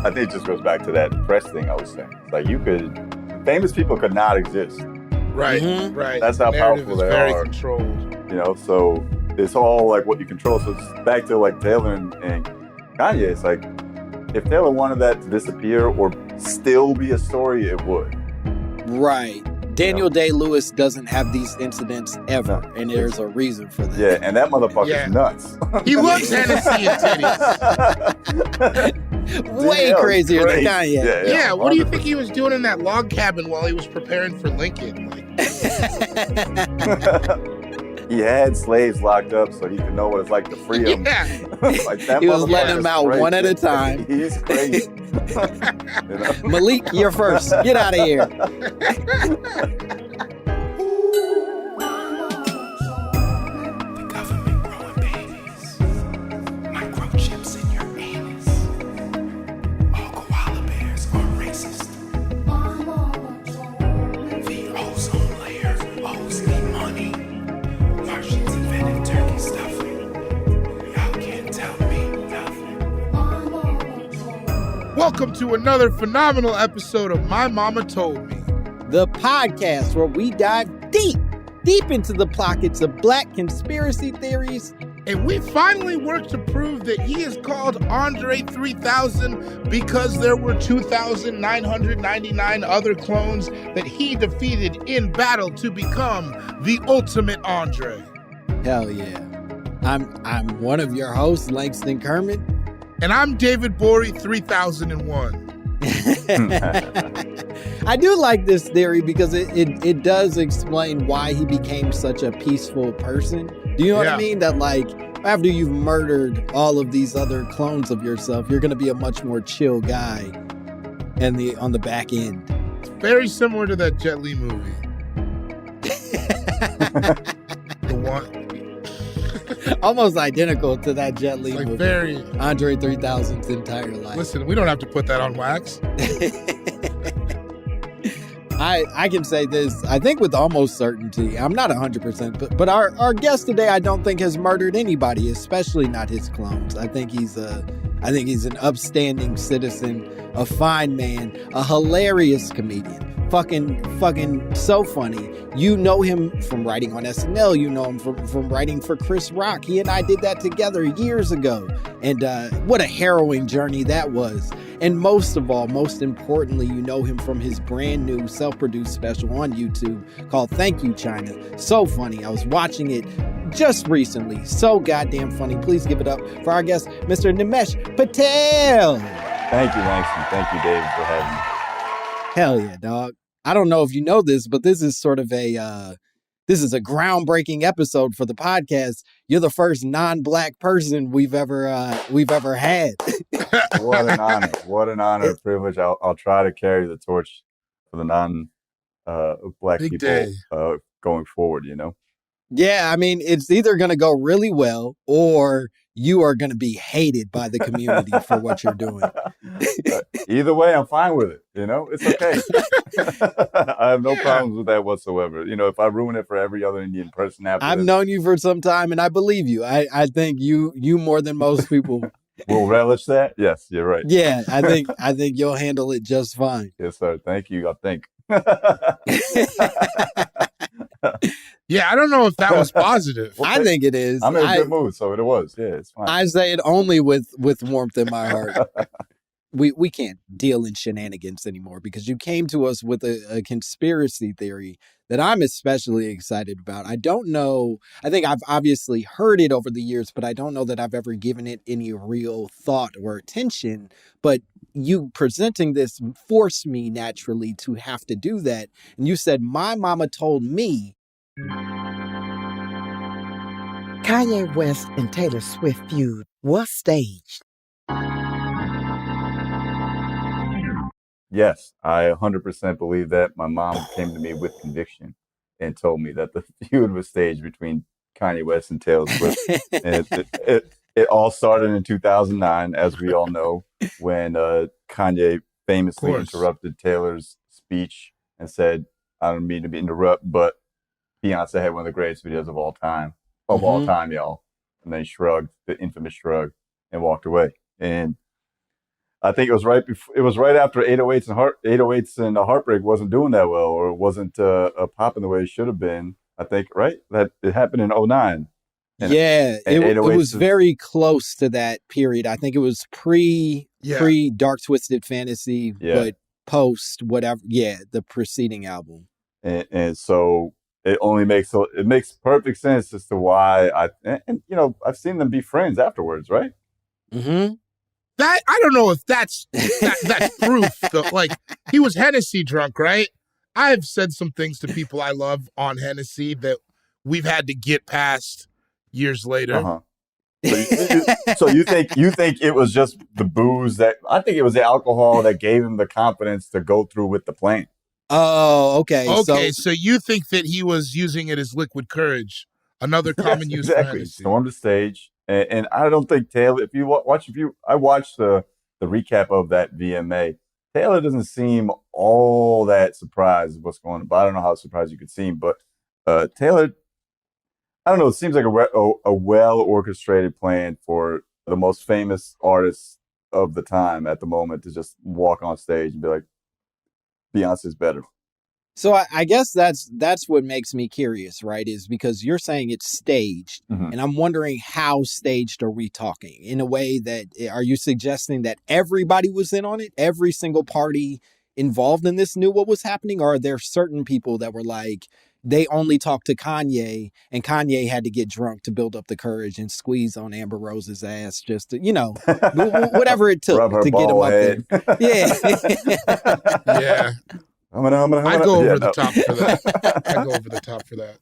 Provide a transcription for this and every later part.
I think it just goes back to that press thing I was saying. It's like famous people could not exist. Right, Mm-hmm. right. That's how powerful they very are. Controlled. So it's all like what you control. So it's back to like Taylor and Kanye. It's like if Taylor wanted that to disappear or still be a story, it would. Right. Daniel Day-Lewis doesn't have these incidents ever, and there's a reason for that. Yeah, and that motherfucker's nuts. He loves Hennessy and titties. Way crazier than Kanye. Yeah, what do you think he was doing in that log cabin while he was preparing for Lincoln? He had slaves locked up so he could know what it's like to free them. Yeah. He was letting them out one at a time. He's crazy. Malik, you're first. Get out of here. The government growing babies. Microchips in your anus. All koala bears are racist. The ozone layer owes me money. Martians invented turkey stuffing. Y'all can't tell me nothing. Welcome to another phenomenal episode of My Mama Told Me. The podcast where we dive deep into the pockets of black conspiracy theories. And we finally worked to prove that he is called Andre 3000 because there were 2,999 other clones that he defeated in battle to become the ultimate Andre. Hell yeah. I'm one of your hosts, Langston Kerman. And I'm David Bory 3001. I do like this theory because it does explain why he became such a peaceful person. Do you know what I mean? That like after you've murdered all of these other clones of yourself, you're going to be a much more chill guy on the back end. It's very similar to that Jet Li movie. The one. Almost identical to that Jet Li movie. Very Andre 3000's entire life. Listen, we don't have to put that on wax. I can say this, I think with almost certainty. I'm not 100%, but our guest today, I don't think has murdered anybody, especially not his clones. I think he's an upstanding citizen, a fine man, a hilarious comedian. Fucking so funny. You know him from writing on SNL. You know him from writing for Chris Rock. He and I did that together years ago. And what a harrowing journey that was. And most of all, most importantly, you know him from his brand new self-produced special on YouTube called Thank You, China. So funny. I was watching it just recently. So goddamn funny. Please give it up for our guest, Mr. Nimesh Patel. Thank you, Langston. Thank you, David, for having me. Hell yeah, dog. I don't know if you know this, but this is sort of a groundbreaking episode for the podcast. You're the first non-black person we've ever had. What an honor! What an honor and privilege. I'll try to carry the torch for the non-black Big people day. Going forward. You know. Yeah, I mean, it's either going to go really well or you are going to be hated by the community for what you're doing. Either way, I'm fine with it. You know, it's okay. I have no problems with that whatsoever. You know, if I ruin it for every other Indian person after I've known you for some time and I believe you. I think you more than most people will relish that. Yes, you're right. Yeah, I think you'll handle it just fine. Yes, sir. Thank you. I think. Yeah, I don't know if that was positive. I think it is. I'm in a good mood, so it was. Yeah, it's fine. I say it only with warmth in my heart. We can't deal in shenanigans anymore because you came to us with a conspiracy theory that I'm especially excited about. I don't know. I think I've obviously heard it over the years, but I don't know that I've ever given it any real thought or attention. But you presenting this forced me naturally to have to do that. And you said, my mama told me. Kanye West and Taylor Swift feud was staged. Yes, I 100% believe that. My mom came to me with conviction and told me that the feud was staged between Kanye West and Taylor Swift. And it all started in 2009, as we all know, when Kanye famously interrupted Taylor's speech and said, I don't mean to interrupt, but Beyonce had one of the greatest videos of all time, all time, y'all. And then he shrugged, the infamous shrug, and walked away. And I think it was right before. It was right after 808s and Heartbreak wasn't doing that well, or it wasn't popping the way it should have been. I think right that it happened in '09. Yeah, and it 808s was very close to that period. I think it was pre Dark Twisted Fantasy, but post whatever. Yeah, the preceding album. And so it makes perfect sense as to why I've seen them be friends afterwards, right? Mm-hmm. That I don't know if that's proof though. Like he was Hennessy drunk, right? I've said some things to people I love on Hennessy that we've had to get past years later. Uh-huh. So you think it was just the booze that I think it was the alcohol that gave him the confidence to go through with the plan. Oh, okay. Okay, so you think that he was using it as liquid courage, another common use for Hennessy. Stormed the stage. And I don't think Taylor, I watched the recap of that VMA. Taylor doesn't seem all that surprised with what's going on. But I don't know how surprised you could seem. But Taylor, I don't know. It seems like a well orchestrated plan for the most famous artists of the time at the moment to just walk on stage and be like, Beyonce's better. So I guess that's what makes me curious, right? Is because you're saying it's staged, and I'm wondering how staged are we talking? In a way that, are you suggesting that everybody was in on it? Every single party involved in this knew what was happening? Or are there certain people that were like, they only talked to Kanye, and Kanye had to get drunk to build up the courage and squeeze on Amber Rose's ass just to, whatever it took to get him up there. Yeah. Yeah. I'd go over the top for that. I'd go over the top for that.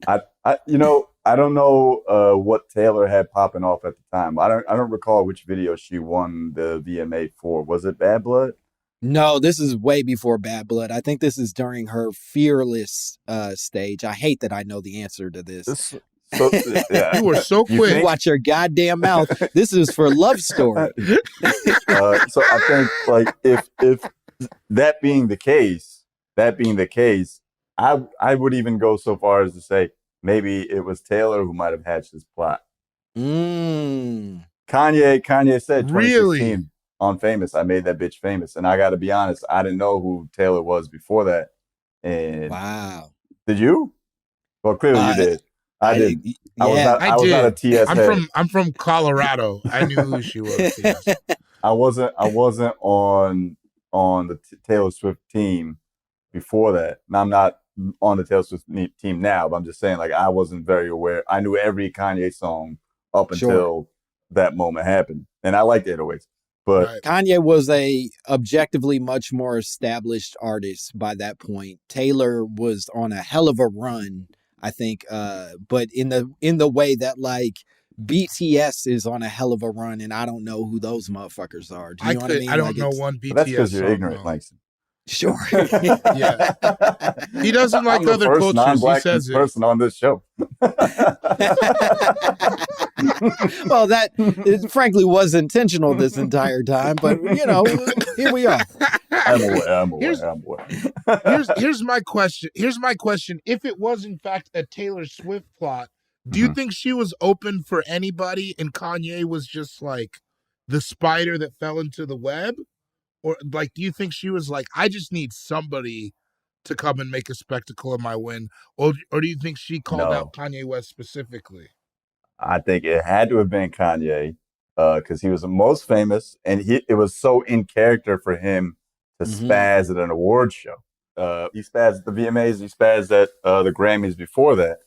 I don't know what Taylor had popping off at the time. I don't recall which video she won the VMA for. Was it Bad Blood? No, this is way before Bad Blood. I think this is during her Fearless stage. I hate that I know the answer to this. You were so quick. Watch your goddamn mouth. This is for Love Story. So I think like if that being the case, I would even go so far as to say maybe it was Taylor who might have hatched this plot. Kanye said 2016 really? On Famous, I made that bitch famous. And I got to be honest, I didn't know who Taylor was before that. And wow. Did you? Well, clearly you did. I did. I was not a TS. I'm from Colorado. I knew who she was. Yes. I wasn't on the Taylor Swift team before that. Now I'm not on the Taylor Swift team now, but I'm just saying, like, I wasn't very aware. I knew every Kanye song up until that moment happened, and I liked 808s. But Kanye was a objectively much more established artist by that point. Taylor was on a hell of a run, I think, but in the way that like BTS is on a hell of a run, and I don't know who those motherfuckers are. Do you know what I mean? I don't know one BTS. That's because you're ignorant, Langston. Sure. Yeah. He doesn't like other cultures. He says it. Person on this show. Well, that frankly was intentional this entire time, but here we are. I'm aware. Here's my question. If it was in fact a Taylor Swift plot, do you think she was open for anybody and Kanye was just like the spider that fell into the web? Or like, do you think she was like, I just need somebody to come and make a spectacle of my win? Or do you think she called out Kanye West specifically? I think it had to have been Kanye because he was the most famous, and it was so in character for him to spaz at an award show. He spazzed at the VMAs, he spazzed at the Grammys before that.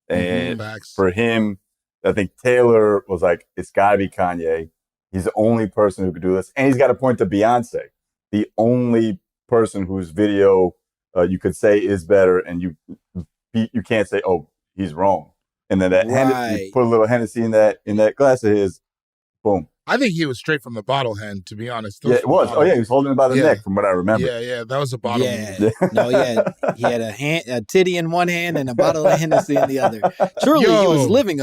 And for him, I think Taylor was like, it's got to be Kanye. He's the only person who could do this. And he's got to point to Beyonce, the only person whose video you could say is better, and you can't say, oh, he's wrong. And then you put a little Hennessy in that glass of his, boom. I think he was straight from the bottle hand, to be honest. Yeah, it was. Oh, yeah, he was holding it by the neck, from what I remember. Yeah, that was a bottle. Yeah. No, yeah, he had a titty in one hand and a bottle of Hennessy in the other. Truly, he was living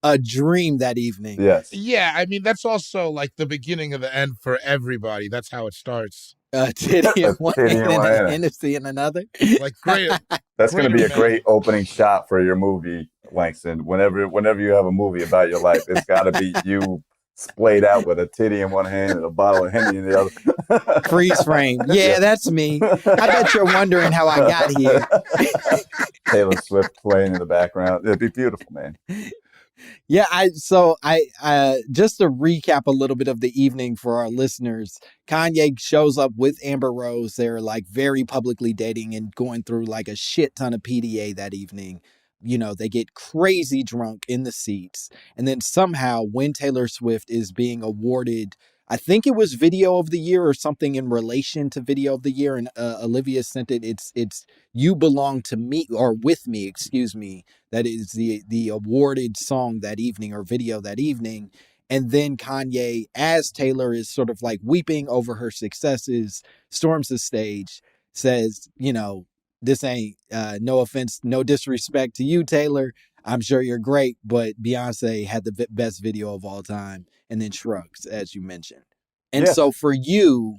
a dream that evening. Yes. Yeah, I mean, that's also like the beginning of the end for everybody. That's how it starts. Titty in one hand and Hennessy in another. Like, great. That's going to be a great opening shot for your movie, Langston. Whenever you have a movie about your life, it's got to be you splayed out with a titty in one hand and a bottle of Henny in the other. Freeze frame. Yeah, that's me. I bet you're wondering how I got here. Taylor Swift playing in the background. It'd be beautiful, man. Yeah, I just to recap a little bit of the evening for our listeners, Kanye shows up with Amber Rose. They're like very publicly dating and going through like a shit ton of PDA that evening. You know, they get crazy drunk in the seats. And then somehow when Taylor Swift is being awarded, I think it was Video of the Year or something in relation to Video of the Year. And Olivia sent it. It's You Belong to Me, or With Me, excuse me. That is the awarded song that evening or video that evening. And then Kanye, as Taylor is sort of like weeping over her successes, storms the stage, says, you know, this ain't, no offense, no disrespect to you, Taylor. I'm sure you're great, but Beyonce had the best video of all time, and then shrugs, as you mentioned. And so for you,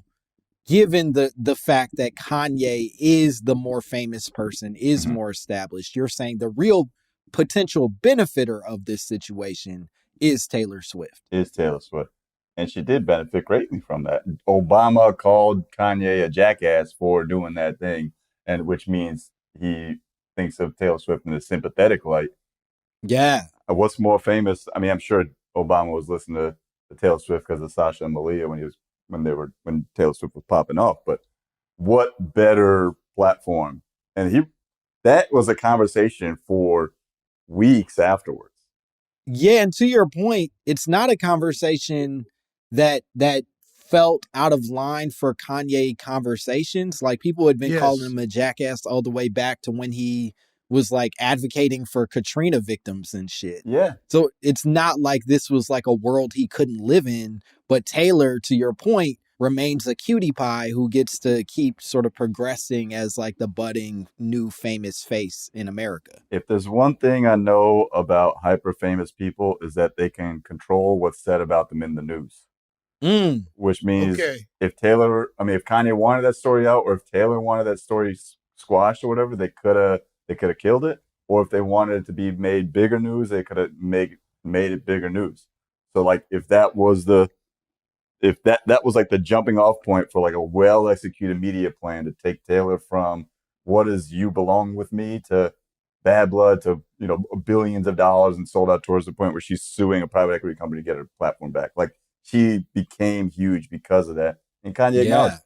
given the fact that Kanye is the more famous person, is more established, you're saying the real potential benefiter of this situation is Taylor Swift. And she did benefit greatly from that. Obama called Kanye a jackass for doing that thing, and which means he thinks of Taylor Swift in a sympathetic light. Yeah. What's more famous? I mean, I'm sure Obama was listening to Taylor Swift because of Sasha and Malia when Taylor Swift was popping off. But what better platform? And that was a conversation for weeks afterwards. Yeah, and to your point, it's not a conversation that felt out of line for Kanye conversations. Like, people had been calling him a jackass all the way back to when he was like advocating for Katrina victims and shit. Yeah. So it's not like this was like a world he couldn't live in. But Taylor, to your point, remains a cutie pie who gets to keep sort of progressing as like the budding new famous face in America. If there's one thing I know about hyper famous people, is that they can control what's said about them in the news. Which means if Kanye wanted that story out, or if Taylor wanted that story squashed or whatever, they could have killed it. Or if they wanted it to be made bigger news, they could have made it bigger news. So like if that was like the jumping off point for like a well executed media plan to take Taylor from what is You Belong With Me to Bad Blood to, you know, billions of dollars and sold out tours to the point where she's suing a private equity company to get her platform back. Like, she became huge because of that. And Kanye acknowledged.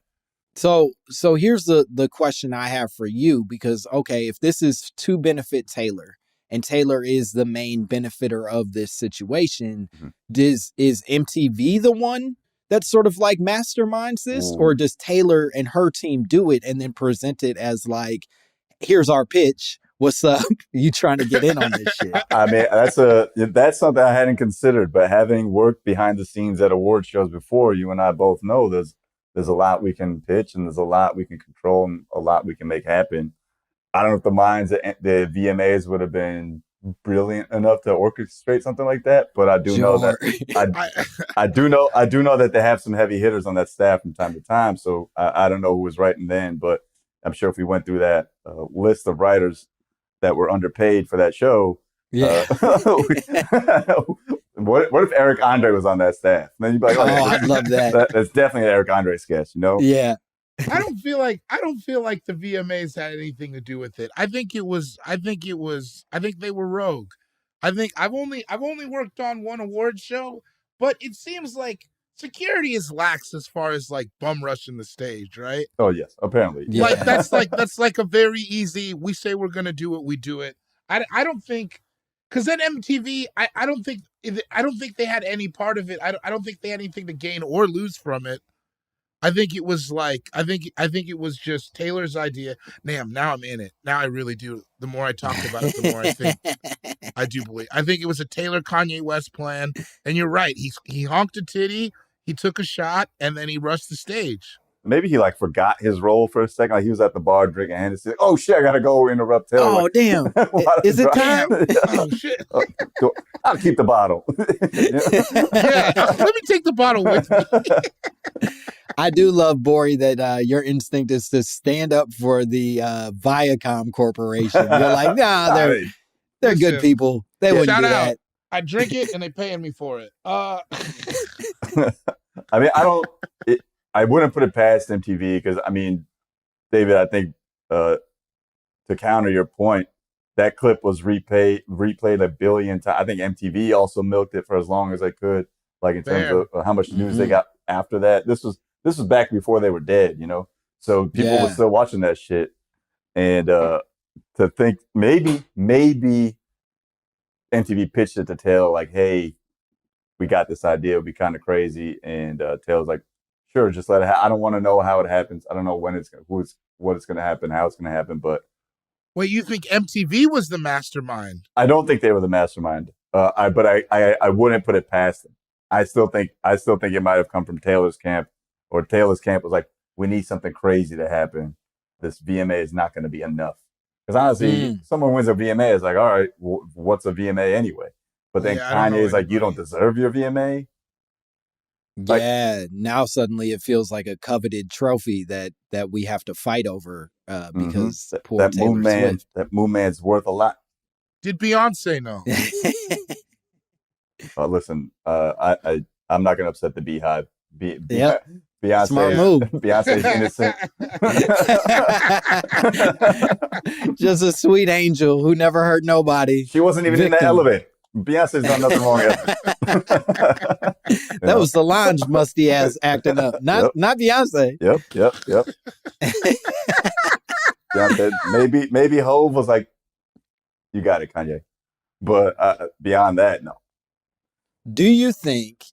So here's the question I have for you, because, okay, if this is to benefit Taylor and Taylor is the main benefiter of this situation, is MTV the one that sort of like masterminds this? Or does Taylor and her team do it and then present it as like, here's our pitch. What's up? You trying to get in on this shit? I mean, that's something I hadn't considered, but having worked behind the scenes at award shows before, you and I both know there's a lot we can pitch and there's a lot we can control and a lot we can make happen. I don't know if the minds at the VMAs would have been brilliant enough to orchestrate something like that, but I do know that I do know that they have some heavy hitters on that staff from time to time. So I don't know who was writing then, but I'm sure if we went through that list of writers that were underpaid for that show. Yeah. What if Eric Andre was on that staff? And then you'd be like, I'd love that. That's definitely an Eric Andre sketch, you know? Yeah. I don't feel like the VMAs had anything to do with it. I think they were rogue. I think I've only worked on one award show, but it seems like security is lax as far as like bum rushing the stage, right? Oh yes, apparently. Yeah. Like that's like a very easy, we say we're gonna do it, we do it. I don't think, because then MTV, I don't think they had any part of it. I don't think they had anything to gain or lose from it. I think it was like, I think it was just Taylor's idea. Damn, now I'm in it. Now I really do. The more I talk about it, the more I think I do believe. I think it was a Taylor Kanye West plan. And you're right. He honked a titty, he took a shot, and then he rushed the stage. Maybe he like forgot his role for a second. Like he was at the bar drinking Hennessy. Oh shit, I gotta go interrupt Taylor. Oh damn. Is it time? Oh shit. I'll keep the bottle. Yeah, let me take the bottle with me. I do love, Bori, that your instinct is to stand up for the Viacom Corporation. You're like, nah, they're good people. They wouldn't do that. I drink it and they paying me for it. I mean, I wouldn't put it past MTV because, I mean, David, I think to counter your point, that clip was replayed a billion times. I think MTV also milked it for as long as they could, like in terms of how much news they got after that. This was back before they were dead, you know? So people were still watching that shit. And to think maybe MTV pitched it to Taylor like, hey, we got this idea. It'd be kind of crazy. And Taylor's like, sure, just let it I don't want to know how it happens. I don't know when what it's going to happen, how it's going to happen. But wait, you think MTV was the mastermind? I don't think they were the mastermind. I wouldn't put it past them. I still think it might have come from Taylor's camp, or Taylor's camp was like, we need something crazy to happen. This VMA is not going to be enough. Because honestly, someone wins a VMA, it's like, all right, what's a VMA anyway? But then Kanye is like, you don't deserve your VMA. Yeah, now suddenly it feels like a coveted trophy that we have to fight over because poor that Taylor Swift. That Moon Man's worth a lot. Did Beyonce know? Listen, I'm not going to upset the Beehive. Beyonce, smart move. Beyonce's innocent. Just a sweet angel who never hurt nobody. She wasn't even in the elevator. Beyonce's done nothing wrong ever. That was Solange musty ass acting up, not Beyonce. Yep. Beyonce, maybe Hove was like, you got it, Kanye. But beyond that, no. Do you think,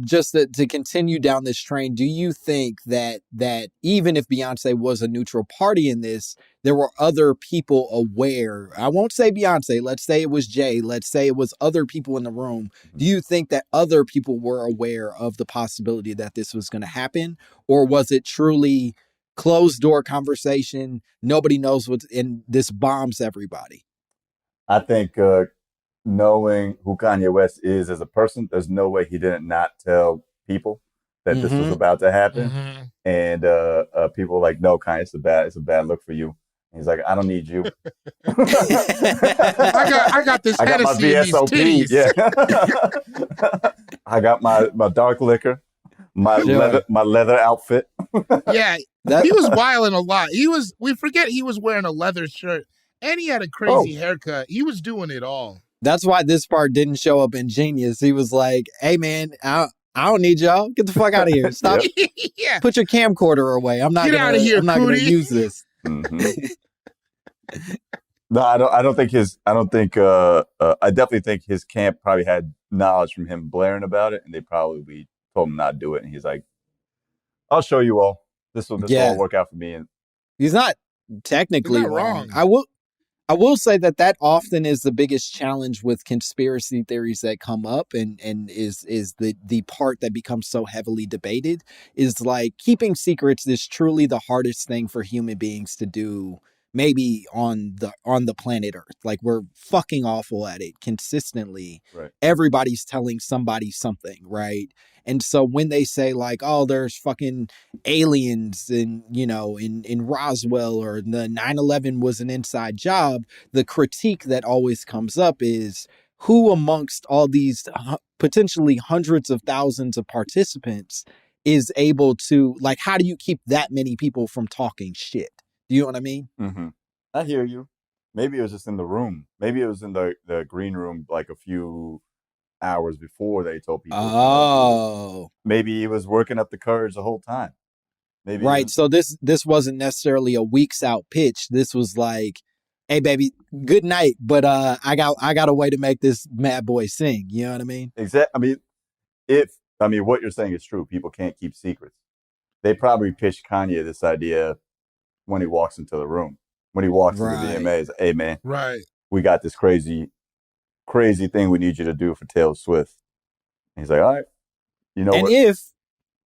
just to continue down this train, do you think that even if Beyonce was a neutral party in this, there were other people aware? I won't say Beyonce. Let's say it was Jay. Let's say it was other people in the room. Do you think that other people were aware of the possibility that this was going to happen? Or was it truly closed door conversation? Nobody knows what's in this, bombs everybody. I think knowing who Kanye West is as a person, there's no way he didn't not tell people that this was about to happen. And people were like, no, Kanye, it's a bad look for you. And he's like, I don't need you. I got this Hennessy in these titties. Yeah. I got my dark liquor, my leather outfit. Yeah, he was wilding a lot. We forget he was wearing a leather shirt and he had a crazy haircut. He was doing it all. That's why this part didn't show up in Genius. He was like, hey, man, I don't need y'all. Get the fuck out of here. Stop. Yeah. Put your camcorder away. I'm not going to use this. No, I definitely think his camp probably had knowledge from him blaring about it, and they probably told him not to do it. And he's like, I'll show you all. This will all work out for me. And he's not technically wrong. I will say that often is the biggest challenge with conspiracy theories that come up and is the part that becomes so heavily debated, is like keeping secrets is truly the hardest thing for human beings to do, maybe on the planet Earth. Like, we're fucking awful at it consistently. Right. Everybody's telling somebody something, right? And so when they say like, oh, there's fucking aliens in Roswell, or the 9/11 was an inside job, the critique that always comes up is, who amongst all these potentially hundreds of thousands of participants is able to, like, how do you keep that many people from talking shit? Do you know what I mean? Mm-hmm. I hear you. Maybe it was just in the room. Maybe it was in the green room like a few hours before they told people. Oh. Maybe he was working up the courage the whole time. Maybe. Right. So this wasn't necessarily a weeks out pitch. This was like, hey, baby, good night, but I got a way to make this mad boy sing. You know what I mean? Exactly. What you're saying is true. People can't keep secrets. They probably pitched Kanye this idea when he walks into the room. When he walks into the VMAs, hey man, we got this crazy thing we need you to do for Taylor Swift. And he's like, all right, And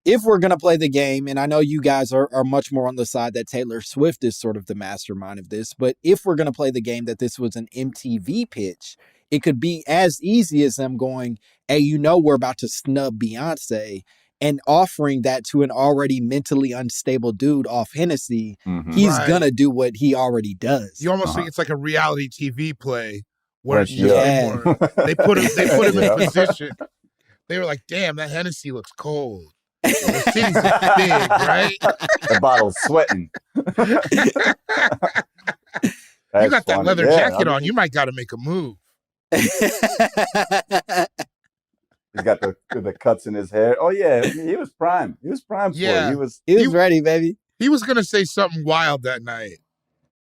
if we're gonna play the game, and I know you guys are much more on the side that Taylor Swift is sort of the mastermind of this, but if we're gonna play the game that this was an MTV pitch, it could be as easy as them going, hey, we're about to snub Beyonce, and offering that to an already mentally unstable dude off Hennessy. He's gonna do what he already does. You almost think it's like a reality TV play where it's just Yeah. more. They put him in Yeah. a position. They were like, "Damn, that Hennessy looks cold. The city's big, right? The bottle's sweating. You got that leather jacket I on. mean, You might got to make a move." He's got the cuts in his hair. Oh yeah, I mean, he was prime. He was prime for Yeah. it. He was. He was ready, baby. He was gonna say something wild that night.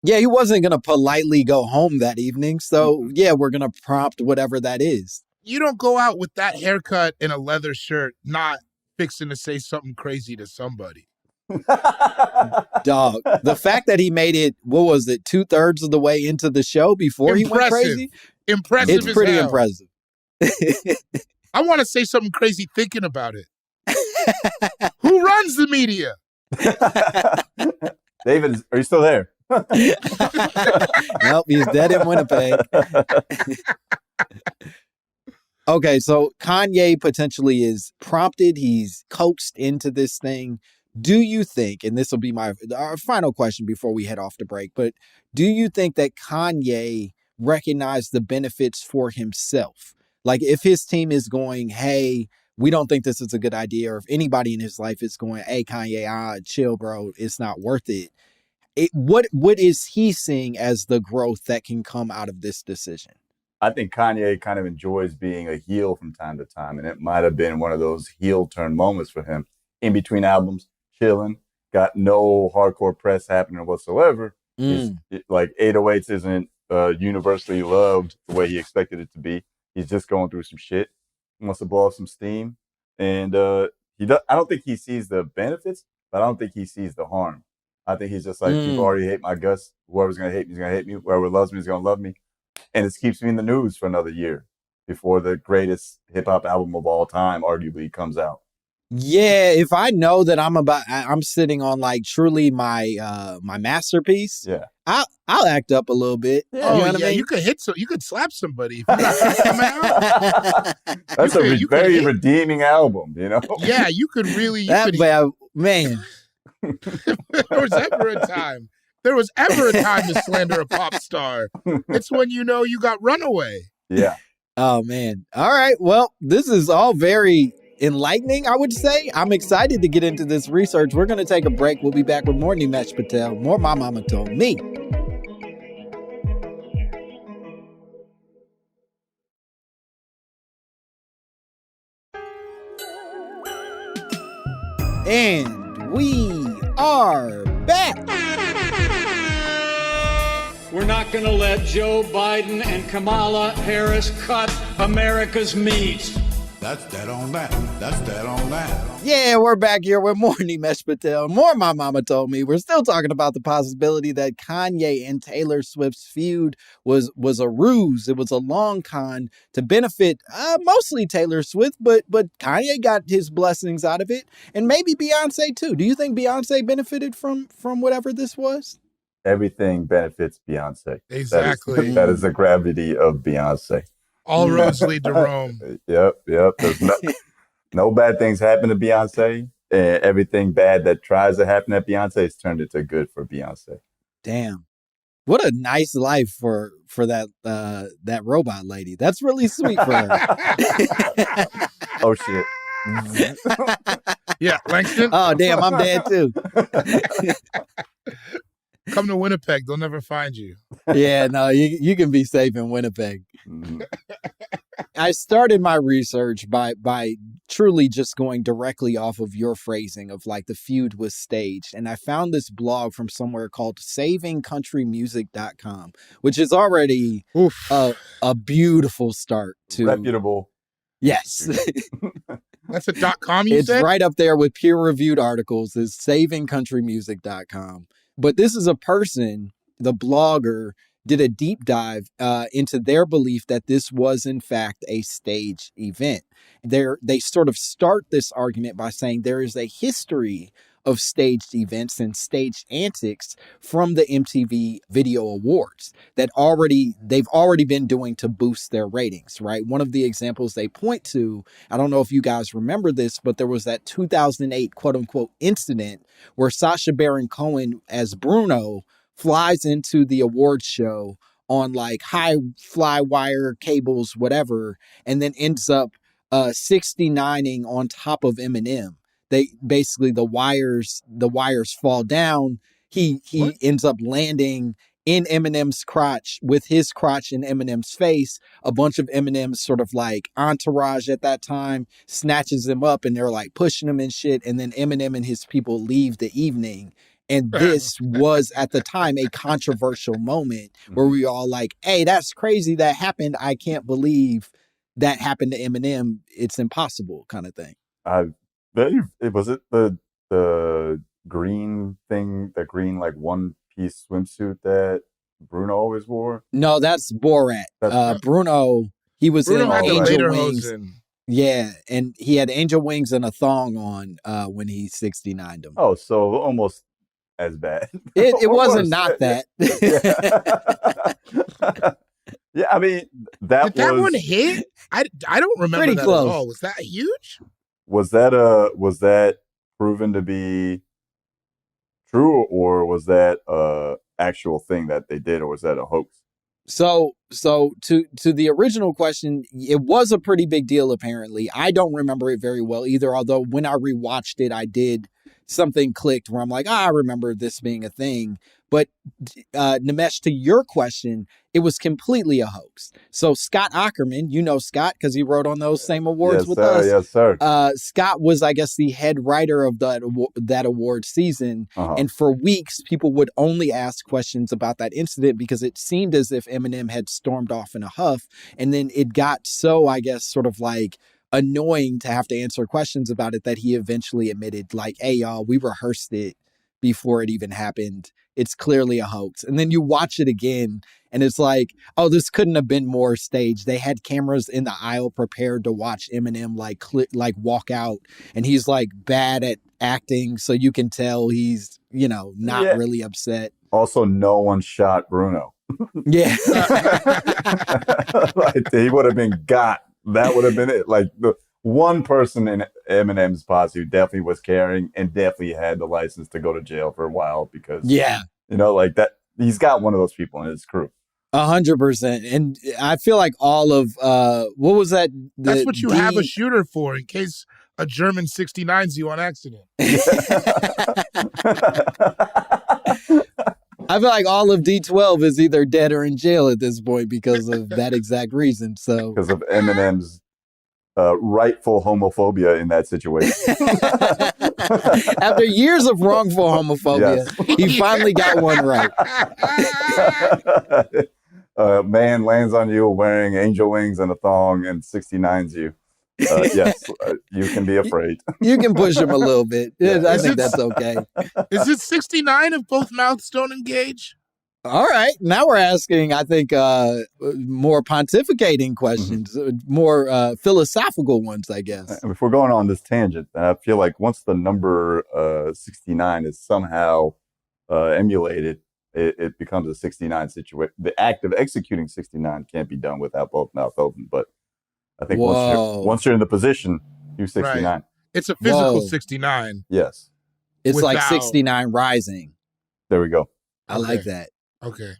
Yeah, he wasn't going to politely go home that evening. So, yeah, we're going to prompt whatever that is. You don't go out with that haircut and a leather shirt, not fixing to say something crazy to somebody. Dog. The fact that he made it, what was it, 2/3 of the way into the show before he went crazy? Impressive. It's as pretty hell. impressive. I want to say something crazy thinking about it. Who runs the media? David, are you still there? Nope, he's dead in Winnipeg. Okay, so Kanye potentially is prompted. He's coaxed into this thing. Do you think, and this will be our final question before we head off to break, but do you think that Kanye recognized the benefits for himself? Like if his team is going, hey, we don't think this is a good idea, or if anybody in his life is going, hey, Kanye, chill, bro, it's not worth it. What is he seeing as the growth that can come out of this decision? I think Kanye kind of enjoys being a heel from time to time, and it might have been one of those heel turn moments for him in between albums, chilling, got no hardcore press happening whatsoever. Like 808s isn't universally loved the way he expected it to be. He's just going through some shit. He wants to blow off some steam, and I don't think he sees the benefits, but I don't think he sees the harm. I think he's just like, people already hate my guts. Whoever's gonna hate me is gonna hate me. Whoever loves me is gonna love me. And it keeps me in the news for another year before the greatest hip hop album of all time arguably comes out. Yeah, if I know that I'm sitting on like truly my my masterpiece, Yeah, I'll act up a little bit. Yeah. You know what I mean? You could you could slap somebody if you got shit coming out. that's You could very hit. redeeming album, you know? Yeah, you could really. Man. There was ever a time. There was ever a time to slander a pop star. It's when you know you got runaway. Yeah. Oh man. All right. Well, this is all very enlightening, I would say. I'm excited to get into this research. We're going to take a break. We'll be back with more Nimesh Patel, more My Mama Told Me. And we are back. We're not going to let Joe Biden and Kamala Harris cut America's meat. That's dead on that. That's dead on that. Yeah, we're back here with more Nimesh Patel, more My Mama Told Me. We're still talking about the possibility that Kanye and Taylor Swift's feud was a ruse. It was a long con to benefit mostly Taylor Swift, but Kanye got his blessings out of it, and maybe Beyonce too. Do you think Beyonce benefited from whatever this was? Everything benefits Beyonce. Exactly. That is the gravity of Beyonce. All roads lead to Rome. Yep. There's no bad things happen to Beyonce. And everything bad that tries to happen at Beyonce is turned into good for Beyonce. Damn. What a nice life for that robot lady. That's really sweet for her. Oh, shit. Yeah, Langston. Oh, damn, I'm dead too. Come to Winnipeg. They'll never find you. Yeah, no, you can be safe in Winnipeg. Mhm. I started my research by truly just going directly off of your phrasing of like the feud was staged. And I found this blog from somewhere called savingcountrymusic.com, which is already a beautiful start to Reputable. Yes. That's a .com you It's said? right up there with peer-reviewed articles is savingcountrymusic.com. But this is a person, the blogger, did a deep dive into their belief that this was, in fact, a staged event. They sort of start this argument by saying there is a history of staged events and staged antics from the MTV Video Awards that they've already been doing to boost their ratings, right? One of the examples they point to, I don't know if you guys remember this, but there was that 2008 quote unquote incident where Sacha Baron Cohen as Bruno flies into the awards show on like high fly wire cables, whatever, and then ends up 69ing on top of Eminem. They basically the wires fall down. He ends up landing in Eminem's crotch with his crotch in Eminem's face. A bunch of Eminem's sort of like entourage at that time snatches him up and they're like pushing him and shit. And then Eminem and his people leave the evening. And this was at the time a controversial moment where we all like, hey, that's crazy that happened. I can't believe that happened to Eminem. It's impossible kind of thing. Was it the green thing, the green like one piece swimsuit that Bruno always wore? No, that's Borat. Bruno, he was Bruno in had the Angel later Wings. hosen. Yeah, and he had angel wings and a thong on when he 69'd him. Oh, so almost as bad. It wasn't not that. Yeah, I mean Did that one hit? I don't remember Pretty that close. at all. Was that huge? Was that proven to be true, or was that actual thing that they did, or was that a hoax? So to the original question, it was a pretty big deal apparently. I don't remember it very well either, although when I rewatched it, I did something clicked where I'm like, I remember this being a thing. But Nimesh, to your question, it was completely a hoax. So Scott Ackerman, you know Scott because he wrote on those same awards with us. Yes, sir. Scott was, I guess, the head writer of that award season. And for weeks, people would only ask questions about that incident because it seemed as if Eminem had stormed off in a huff. And then it got so, I guess, sort of like annoying to have to answer questions about it that he eventually admitted, like, hey, y'all, we rehearsed it before it even happened. It's clearly a hoax. And then you watch it again and it's like, oh, this couldn't have been more staged. They had cameras in the aisle prepared to watch Eminem like walk out. And he's like bad at acting. So you can tell he's, not really upset. Also, no one shot Bruno. Yeah. Like, he would have been got. That would have been it. Like the one person in Eminem's posse who definitely was carrying and definitely had the license to go to jail for a while because, like that, he's got one of those people in his crew. 100%. And I feel like all of, what was that? That's what you have a shooter for in case a German 69's you on accident. I feel like all of D12 is either dead or in jail at this point because of that exact reason. So because of Eminem's rightful homophobia in that situation. After years of wrongful homophobia, he finally got one right. Man lands on you wearing angel wings and a thong and 69's you. Yes, you can be afraid. You can push him a little bit. I think that's okay. Is it 69 if both mouths don't engage? All right. Now we're asking, I think, more pontificating questions, more philosophical ones, I guess. If we're going on this tangent, I feel like once the number 69 is somehow emulated, it becomes a 69 situation. The act of executing 69 can't be done without both mouths open, but I think once you're in the position, you're 69. Right. It's a physical 69. Yes. It's like 69 rising. There we go. I like that. Okay.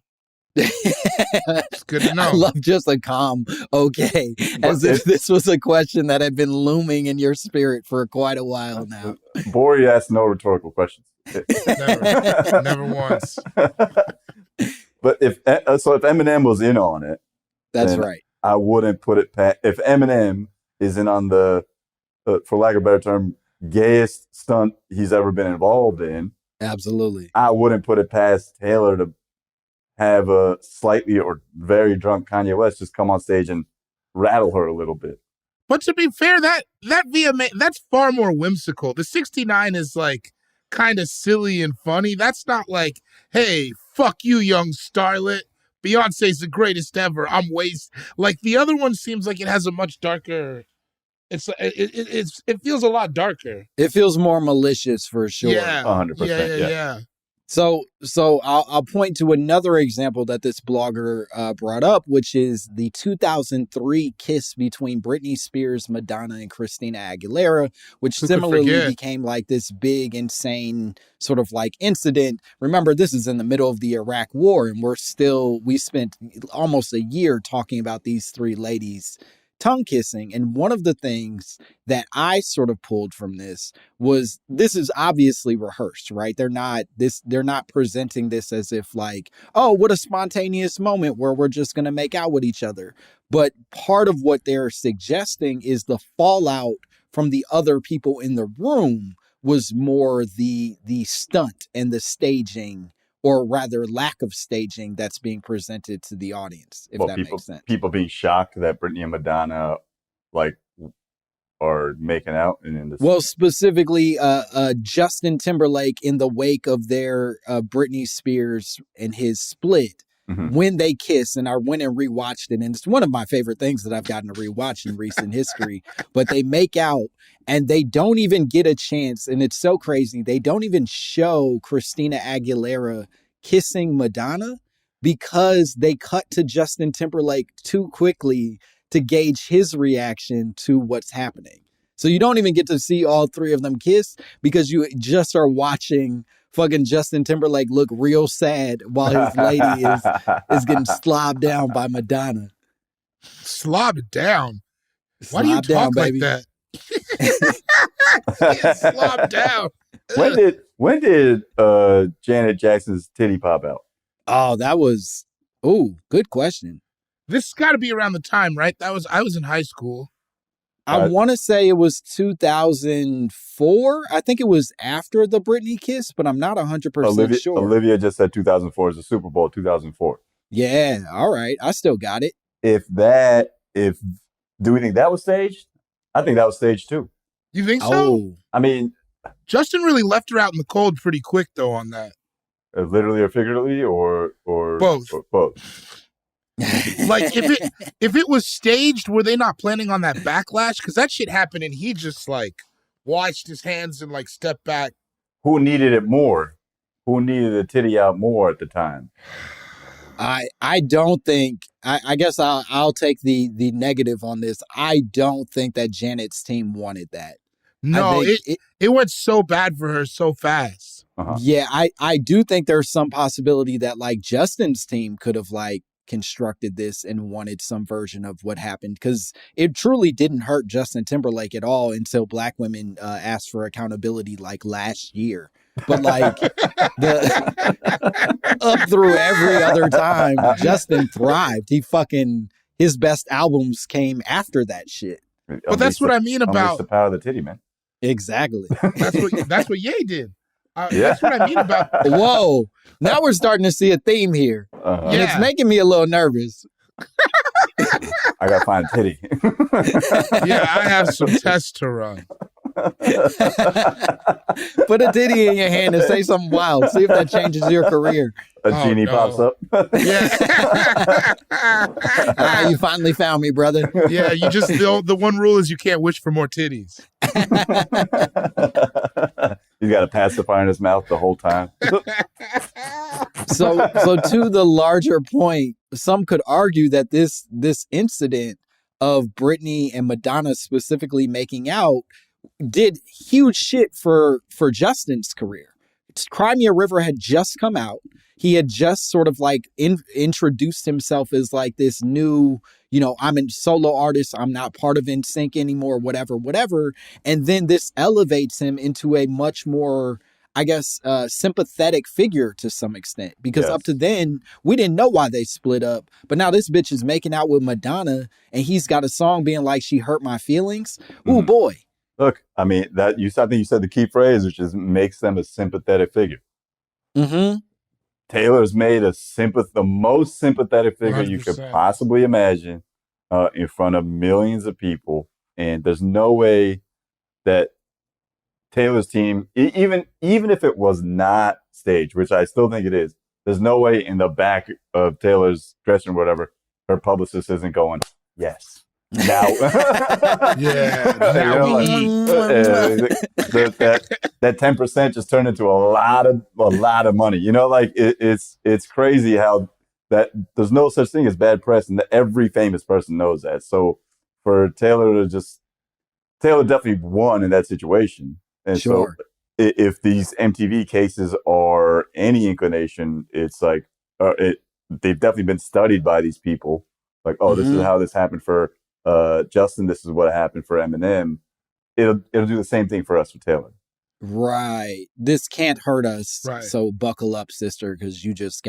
It's good to know. I love just a calm okay, as if this was a question that had been looming in your spirit for quite a while now. Bori asked no rhetorical questions. Never once. But if Eminem was in on it, that's right. I wouldn't put it past. If Eminem is in on the, for lack of a better term, gayest stunt he's ever been involved in, absolutely, I wouldn't put it past Taylor to have a slightly or very drunk Kanye West just come on stage and rattle her a little bit. But to be fair, that VMA, that's far more whimsical. The 69 is like kind of silly and funny. That's not like, hey, fuck you, young starlet. Beyonce's the greatest ever. I'm like the other one seems like it has a much darker. It feels a lot darker. It feels more malicious for sure. Yeah, 100%. Yeah. So I'll point to another example that this blogger brought up, which is the 2003 kiss between Britney Spears, Madonna, and Christina Aguilera, which Who could similarly forget? became like this big, insane sort of like incident. Remember, this is in the middle of the Iraq War, and we spent almost a year talking about these three ladies tongue kissing. And one of the things that I sort of pulled from this was this is obviously rehearsed, right? They're not presenting this as if like, oh, what a spontaneous moment where we're just going to make out with each other. But part of what they're suggesting is the fallout from the other people in the room was more the stunt and the staging, or rather lack of staging, that's being presented to the audience, if that makes sense. People being shocked that Britney and Madonna like are making out, and in this. Well, specifically, Justin Timberlake in the wake of their Britney Spears and his split, when they kiss, and I went and rewatched it, and it's one of my favorite things that I've gotten to rewatch in recent history. But they make out, and they don't even get a chance, and it's so crazy. They don't even show Christina Aguilera kissing Madonna because they cut to Justin Timberlake too quickly to gauge his reaction to what's happening. So you don't even get to see all three of them kiss because you just are watching fucking Justin Timberlake look real sad while his lady is getting slobbed down by Madonna. Slobbed down? Why do you Slobbed down, talk like baby. that? Slobbed down. When did Janet Jackson's titty pop out? Oh, good question. This has got to be around the time, right? I was in high school. I want to say it was 2004. I think it was after the Britney kiss, but I'm not 100% sure. Olivia just said 2004 is the Super Bowl 2004. Yeah, all right. I still got it. Do we think that was staged? I think that was staged too. You think so? Oh, I mean, Justin really left her out in the cold pretty quick, though, on that. Literally or figuratively, or Both. Or both. Like, if it was staged, were they not planning on that backlash? Because that shit happened, and he just like washed his hands and like stepped back. Who needed it more? Who needed the titty out more at the time? I don't think. I guess I'll take the negative on this. I don't think that Janet's team wanted that. No, it went so bad for her so fast. Uh-huh. Yeah, I do think there's some possibility that like Justin's team could have like constructed this and wanted some version of what happened, because it truly didn't hurt Justin Timberlake at all until black women asked for accountability like last year. But like up through every other time, Justin thrived. His best albums came after that shit. But that's what I mean about the power of the titty, man. Exactly. That's what Ye did. Yeah. That's what I mean about. Whoa! Now we're starting to see a theme here, and it's making me a little nervous. I gotta find a titty. Yeah, I have some tests to run. Put a titty in your hand and say something wild. See if that changes your career. A genie pops up. Yeah. You finally found me, brother. Yeah, you just the one rule is you can't wish for more titties. He's got a pacifier in his mouth the whole time. So to the larger point, some could argue that this incident of Britney and Madonna specifically making out did huge shit for Justin's career. Crimea River had just come out. He had just sort of like introduced himself as like this new, I'm a solo artist. I'm not part of NSYNC anymore, whatever. And then this elevates him into a much more, I guess, sympathetic figure to some extent, because up to then we didn't know why they split up. But now this bitch is making out with Madonna and he's got a song being like, she hurt my feelings. Ooh, boy. Look, I mean, I think you said the key phrase, which is makes them a sympathetic figure. Mm-hmm. Taylor's made the most sympathetic figure 100%. you could possibly imagine in front of millions of people. And there's no way that Taylor's team, even if it was not staged, which I still think it is, there's no way in the back of Taylor's dressing room, whatever, her publicist isn't going, yes, now. Yeah, You know, that 10% just turned into a lot of money. You know, like it's crazy how that there's no such thing as bad press, and that every famous person knows that. So for Taylor definitely won in that situation. And Sure. so if these MTV cases are any inclination, it's like they've definitely been studied by these people. Like, oh, this is how this happened for Justin. This is what happened for Eminem. It'll do the same thing for us with Taylor. Right. This can't hurt us. Right. So buckle up, sister, because you just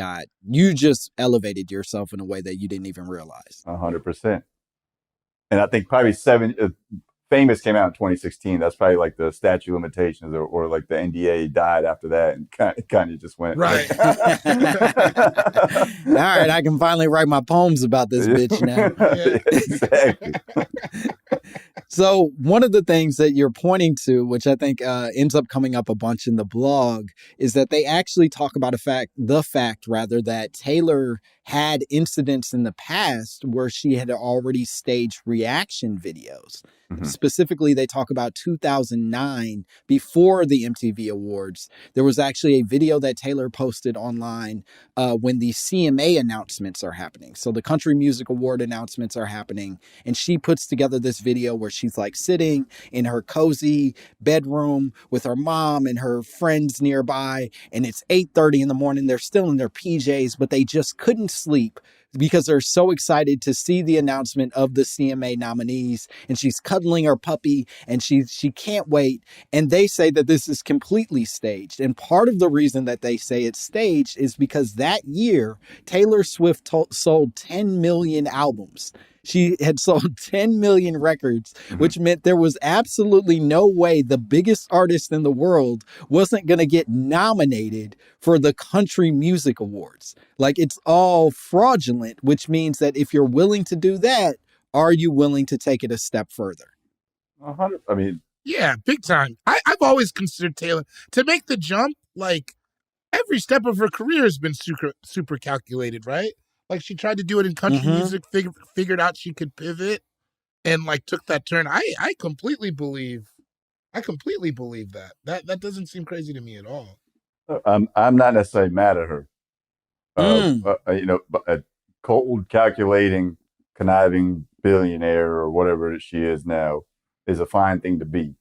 elevated yourself in a way that you didn't even realize. 100%. And I think probably Famous came out in 2016. That's probably like the statute of limitations or like the NDA died after that, and Kanye just went. Right. All right, I can finally write my poems about this bitch now. Exactly. So one of the things that you're pointing to, which I think ends up coming up a bunch in the blog, is that they actually talk about the fact that Taylor had incidents in the past where she had already staged reaction videos. Mm-hmm. Specifically, they talk about 2009, before the MTV Awards. There was actually a video that Taylor posted online when the CMA announcements are happening. So the Country Music Award announcements are happening. And she puts together this video where she's like sitting in her cozy bedroom with her mom and her friends nearby. And it's 8:30 in the morning. They're still in their PJs, but they just couldn't sleep because they're so excited to see the announcement of the CMA nominees. And she's cuddling her puppy and she can't wait. And they say that this is completely staged. And part of the reason that they say it's staged is because that year, Taylor Swift sold 10 million albums. She had sold 10 million records, which meant there was absolutely no way the biggest artist in the world wasn't going to get nominated for the Country Music Awards. Like, it's all fraudulent, which means that if you're willing to do that, are you willing to take it a step further? 100. I mean, yeah, big time. I've always considered Taylor to make the jump. Like, every step of her career has been super calculated, right? Like, she tried to do it in country music, figured out she could pivot, and like took that turn. I completely believe that. That doesn't seem crazy to me at all. I'm not necessarily mad at her. A cold, calculating, conniving billionaire or whatever she is now is a fine thing to be.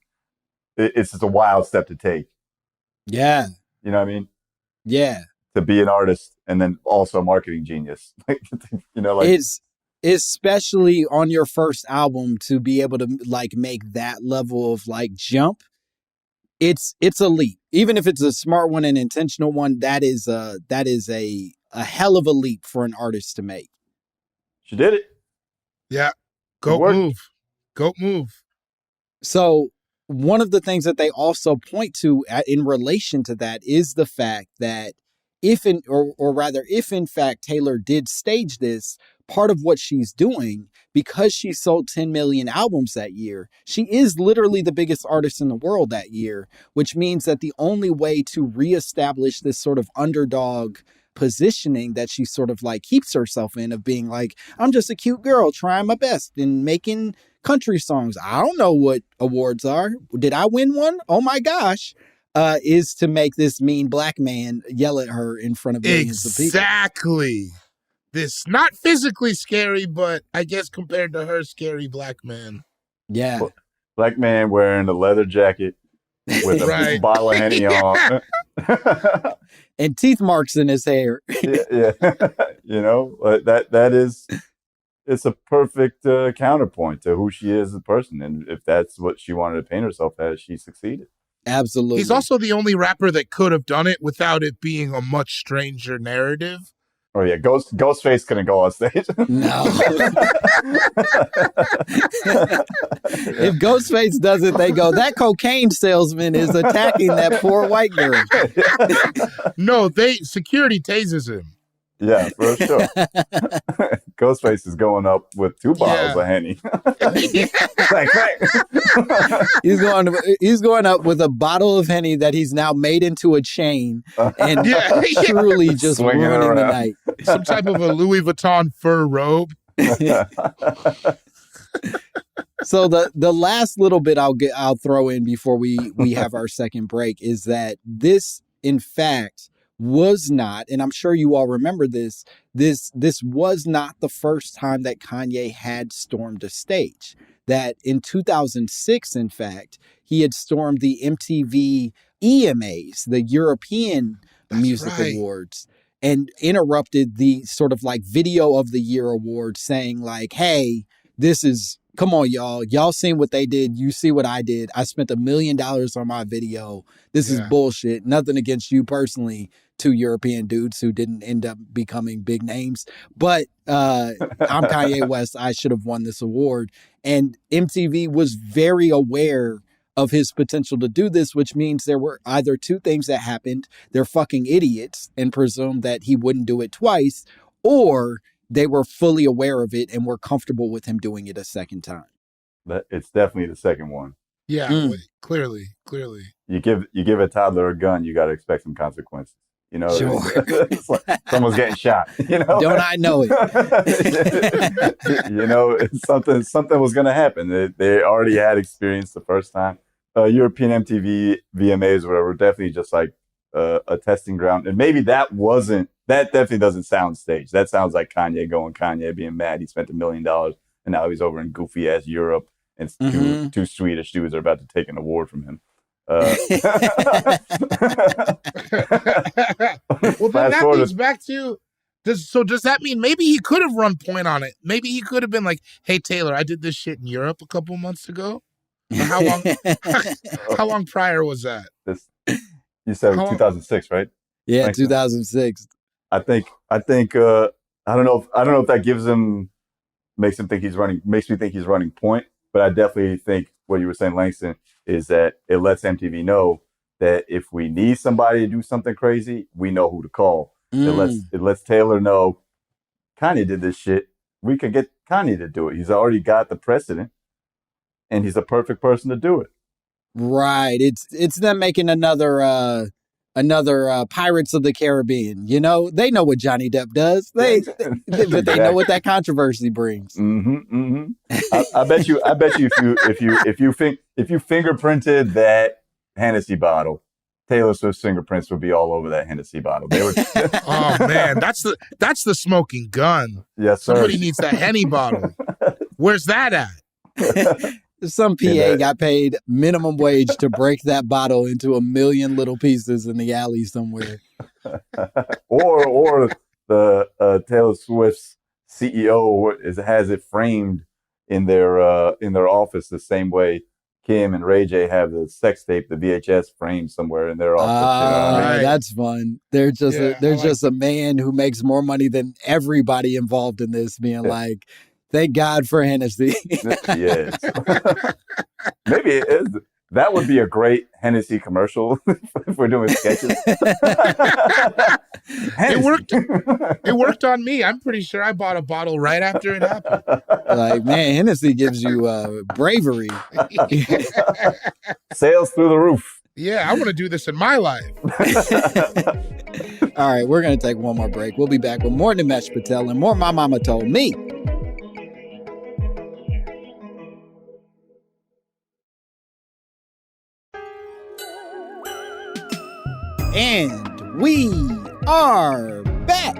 It's just a wild step to take. Yeah. You know what I mean? Yeah. To be an artist and then also a marketing genius. It's especially on your first album to be able to like make that level of like jump. It's a leap. Even if it's a smart one and intentional one, that is a hell of a leap for an artist to make. She did it. Yeah. Goat move. So one of the things that they also point to in relation to that is the fact that if in fact Taylor did stage this, part of what she's doing, because she sold 10 million albums that year, she is literally the biggest artist in the world that year, which means that the only way to reestablish this sort of underdog positioning that she sort of like keeps herself in, of being like, I'm just a cute girl trying my best and making country songs. I don't know what awards are. Did I win one? Oh my gosh. Is to make this mean black man yell at her in front of millions of people. Exactly. This not physically scary, but I guess compared to her, scary black man. Yeah. Black man wearing a leather jacket with a bottle of Henny on. And teeth marks in his hair. Yeah. It's a perfect counterpoint to who she is as a person. And if that's what she wanted to paint herself as, she succeeded. Absolutely. He's also the only rapper that could have done it without it being a much stranger narrative. Oh yeah, Ghostface couldn't go on stage. No. If Ghostface does it, they go, that cocaine salesman is attacking that poor white girl. No, security tases him. Yeah, for sure. Ghostface is going up with 2 bottles of Henny. He's going up with a bottle of Henny that he's now made into a chain and truly just swinging ruining around the night. Some type of a Louis Vuitton fur robe. So the last little bit I'll throw in before we have our second break is that this, in fact, was not, and I'm sure you all remember this was not the first time that Kanye had stormed a stage. That in 2006, in fact, he had stormed the MTV EMAs, the European Music Awards, and interrupted the sort of like Video of the Year award, saying like, hey, come on, y'all. Y'all seen what they did. You see what I did. I spent $1 million on my video. This is bullshit. Nothing against you personally, two European dudes who didn't end up becoming big names. But I'm Kanye West. I should have won this award. And MTV was very aware of his potential to do this, which means there were either two things that happened. They're fucking idiots and presumed that he wouldn't do it twice, or they were fully aware of it and were comfortable with him doing it a second time. It's definitely the second one. Yeah, clearly. You give a toddler a gun, you got to expect some consequences. You know, sure. It's like someone's getting shot. You know, don't I know it? You know, something was going to happen. They already had experience the first time. European MTV VMAs, or whatever, definitely just like a testing ground. And maybe that definitely doesn't sound staged. That sounds like Kanye being mad. He spent $1 million and now he's over in goofy ass Europe, and two Swedish dudes are about to take an award from him. Well, then that leads back to, does that mean maybe he could have run point on it? Maybe he could have been like, hey, Taylor, I did this shit in Europe a couple months ago. How long prior was that? You said 2006, right? Yeah, 2006. I think I don't know if that makes me think he's running point, but I definitely think what you were saying, Langston, is that it lets MTV know that if we need somebody to do something crazy, we know who to call. It lets Taylor know Kanye did this shit. We could get Kanye to do it. He's already got the precedent, and he's a perfect person to do it. Right. It's them making another Pirates of the Caribbean. You know, they know what Johnny Depp does. But they know what that controversy brings. I bet you if you fingerprinted that Hennessy bottle, Taylor Swift's fingerprints would be all over that Hennessy bottle. They would. Oh man, that's the smoking gun. Yes, sir. Somebody needs that Henny bottle. Where's that at? Some PA got paid minimum wage to break that bottle into 1 million little pieces in the alley somewhere. or the Taylor Swift's CEO has it framed in their office the same way Kim and Ray J have the sex tape, the VHS framed somewhere in their office. You know what I mean? That's fun. There's just a man who makes more money than everybody involved in this being like, thank God for Hennessy. Yes. Maybe it is. That would be a great Hennessy commercial if we're doing sketches. It worked on me. I'm pretty sure I bought a bottle right after it happened. Like, man, Hennessy gives you bravery. Sales through the roof. Yeah, I want to do this in my life. All right, we're going to take one more break. We'll be back with more Nimesh Patel and more My Mama Told Me. And we are back.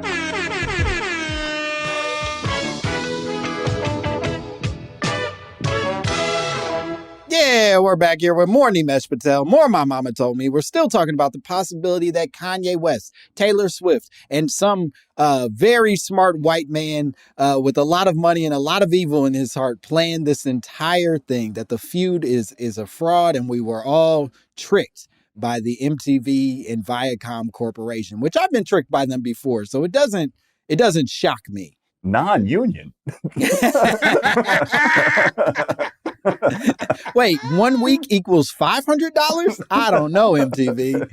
Yeah, we're back here with more Nimesh Patel, more My Mama Told Me. We're still talking about the possibility that Kanye West, Taylor Swift, and some very smart white man with a lot of money and a lot of evil in his heart planned this entire thing, that the feud is a fraud and we were all tricked by the MTV and Viacom Corporation, which I've been tricked by them before, so it doesn't shock me. Non-union. Wait, 1 week equals $500? I don't know, MTV.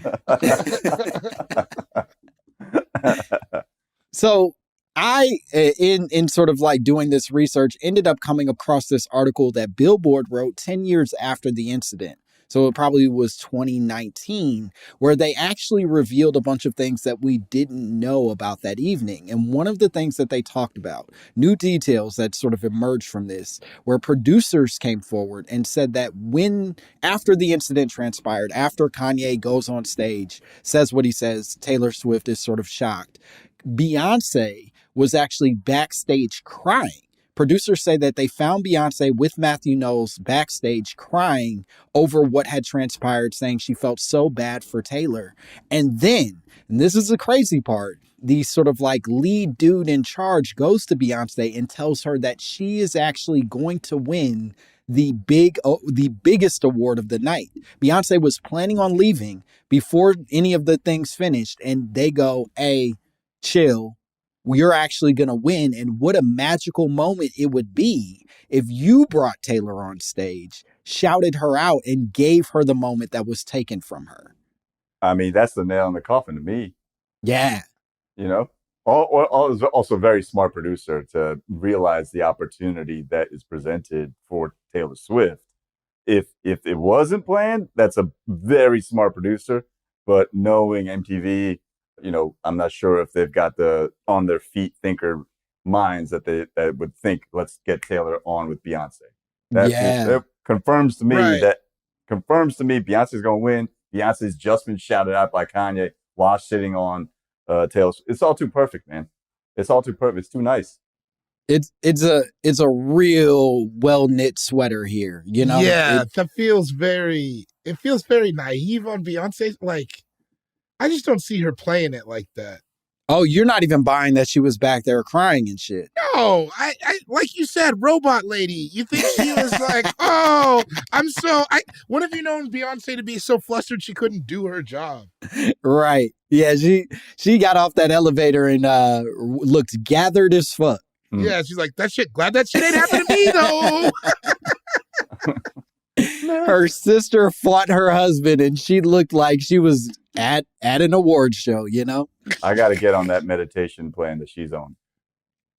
So I, in sort of like doing this research, ended up coming across this article that Billboard wrote 10 years after the incident. So it probably was 2019, where they actually revealed a bunch of things that we didn't know about that evening. And one of the things that they talked about, new details that sort of emerged from this, where producers came forward and said that after the incident transpired, after Kanye goes on stage, says what he says, Taylor Swift is sort of shocked. Beyonce was actually backstage crying. Producers say that they found Beyonce with Matthew Knowles backstage crying over what had transpired, saying she felt so bad for Taylor. And then, and this is the crazy part, the sort of like lead dude in charge goes to Beyonce and tells her that she is actually going to win the biggest award of the night. Beyonce was planning on leaving before any of the things finished, and they go, hey, chill. You're actually going to win. And what a magical moment it would be if you brought Taylor on stage, shouted her out, and gave her the moment that was taken from her. I mean, that's the nail in the coffin to me. Yeah. You know, also a very smart producer to realize the opportunity that is presented for Taylor Swift. If it wasn't planned, that's a very smart producer. But knowing MTV, you know, I'm not sure if they've got the on their feet thinker minds that would think, let's get Taylor on with Beyonce. That confirms to me Beyonce's going to win. Beyonce's just been shouted out by Kanye while sitting on Taylor. It's all too perfect, man. It's all too perfect. It's too nice. It's a real well knit sweater here, you know. Yeah, that feels very naive on Beyonce. Like, I just don't see her playing it like that. Oh, you're not even buying that she was back there crying and shit. No, I like you said, robot lady. You think she was like, oh, when have you known Beyonce to be so flustered she couldn't do her job? Right. Yeah, she got off that elevator and looked gathered as fuck. Yeah, she's like, glad that shit ain't happened to me though. Her sister fought her husband and she looked like she was at an award show, you know? I got to get on that meditation plan that she's on.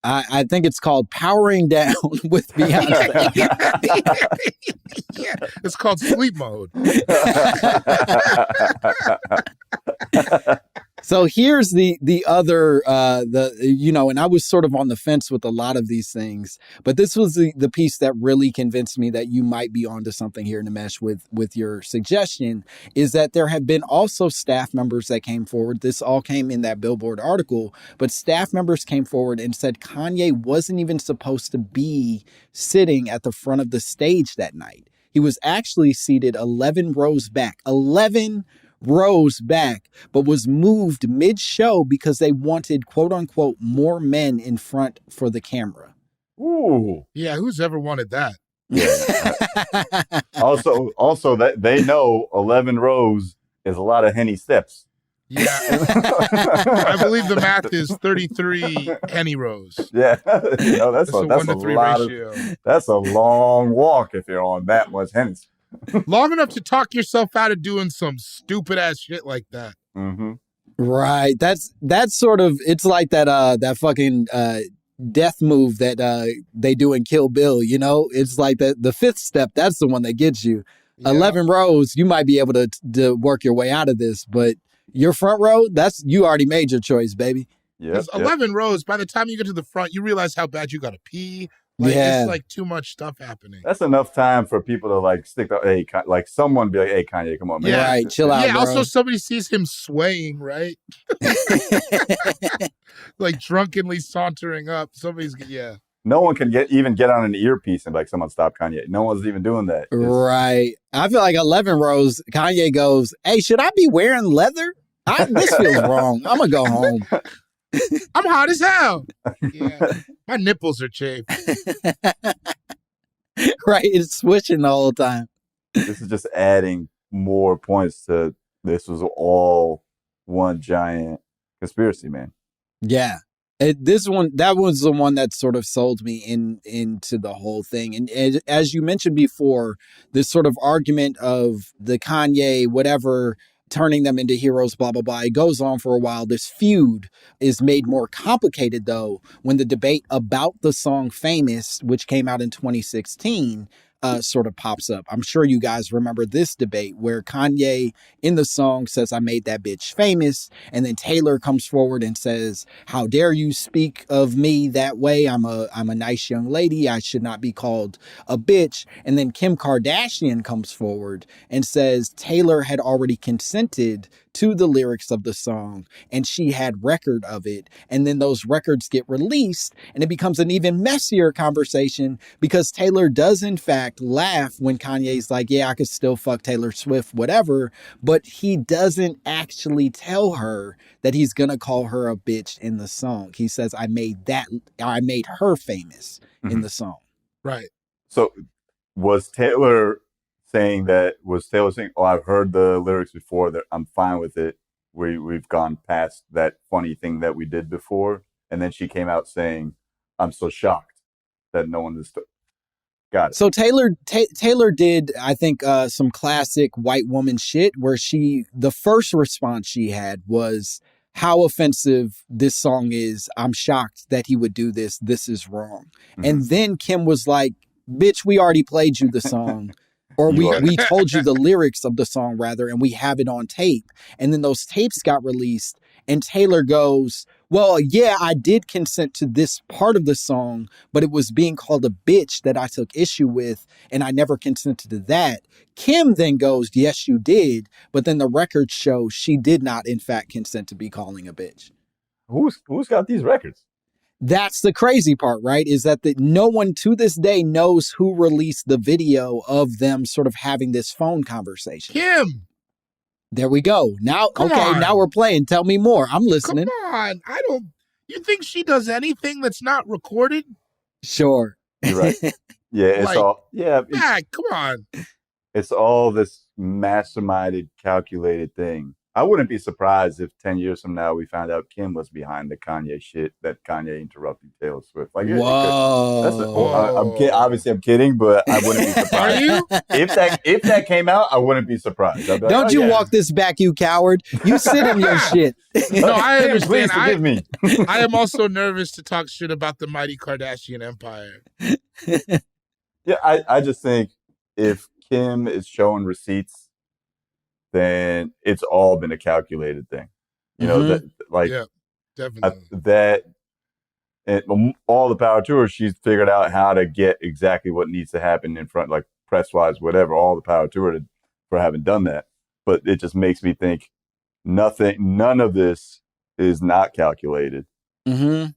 I think it's called Powering Down with Beyonce. Yeah, it's called sleep mode. So here's the other, and I was sort of on the fence with a lot of these things, but this was the piece that really convinced me that you might be onto something here, Nimesh, with your suggestion, is that there have been also staff members that came forward. This all came in that Billboard article, but staff members came forward and said Kanye wasn't even supposed to be sitting at the front of the stage that night. He was actually seated 11 rows back, but was moved mid-show because they wanted, quote unquote, more men in front for the camera. Ooh. Yeah, who's ever wanted that? Yeah. also that they know 11 rows is a lot of Henny steps. Yeah. I believe the math is 33 Henny rows. Yeah. That's a 1-to-3 ratio. That's a long walk if you're on that much Henny. Long enough to talk yourself out of doing some stupid ass shit like that. Mm-hmm. Right. That's sort of, it's like that fucking death move that they do in Kill Bill, you know? It's like the fifth step, that's the one that gets you. Yeah. 11 rows, you might be able to work your way out of this, but your front row, you already made your choice, baby. Yeah. 11 rows, by the time you get to the front, you realize how bad you got to pee. Like, it's like too much stuff happening. That's enough time for people to like stick to, hey, like someone be like, hey, Kanye, come on, man. Yeah, right, chill out, bro. Also somebody sees him swaying, right? Like drunkenly sauntering up. No one can get on an earpiece and be like, someone stop Kanye. No one's even doing that. Right. I feel like 11 rows, Kanye goes, hey, should I be wearing leather? This feels wrong. I'm going to go home. I'm hot as hell. Yeah. My nipples are chafed. Right. It's switching the whole time. This is just adding more points to this was all one giant conspiracy, man. Yeah. That was the one that sort of sold me into the whole thing. And as you mentioned before, this sort of argument of the Kanye, whatever, turning them into heroes, blah, blah, blah. It goes on for a while. This feud is made more complicated, though, when the debate about the song Famous, which came out in 2016, sort of pops up. I'm sure you guys remember this debate where Kanye in the song says, I made that bitch famous. And then Taylor comes forward and says, how dare you speak of me that way? I'm a nice young lady. I should not be called a bitch. And then Kim Kardashian comes forward and says Taylor had already consented to the lyrics of the song and she had record of it. And then those records get released and it becomes an even messier conversation because Taylor does in fact laugh when Kanye's like, yeah, I could still fuck Taylor Swift, whatever. But he doesn't actually tell her that he's going to call her a bitch in the song. He says, I made her famous in the song. Right. So was Taylor saying, oh, I've heard the lyrics before, that I'm fine with it. We've gone past that funny thing that we did before. And then she came out saying, I'm so shocked that no one understood. Got it. So Taylor did, I think, some classic white woman shit where the first response she had was how offensive this song is. I'm shocked that he would do this. This is wrong. Mm-hmm. And then Kim was like, bitch, we already played you the song. Or we told you the lyrics of the song, rather, and we have it on tape. And then those tapes got released. And Taylor goes, well, yeah, I did consent to this part of the song, but it was being called a bitch that I took issue with, and I never consented to that. Kim then goes, yes, you did. But then the records show she did not, in fact, consent to be calling a bitch. Who's got these records? That's the crazy part, right? Is that no one to this day knows who released the video of them sort of having this phone conversation. Kim. There we go. Now, now we're playing. Tell me more. I'm listening. Come on. You think she does anything that's not recorded? Sure. You're right. Yeah, it's come on. It's all this masterminded, calculated thing. I wouldn't be surprised if 10 years from now we found out Kim was behind the Kanye shit that Kanye interrupted Taylor Swift. Like, whoa! Obviously, I'm kidding, but I wouldn't be surprised. Are you? If that came out, I wouldn't be surprised. Be like, Don't you walk this back, you coward! You sit in your shit. No, I understand. Please forgive me. I am also nervous to talk shit about the mighty Kardashian empire. Yeah, I just think if Kim is showing receipts, then it's all been a calculated thing. You know, yeah, definitely. All the power to her. She's figured out how to get exactly what needs to happen in front, like press-wise, whatever. All the power to her for having done that. But it just makes me think none of this is not calculated. Mm-hmm.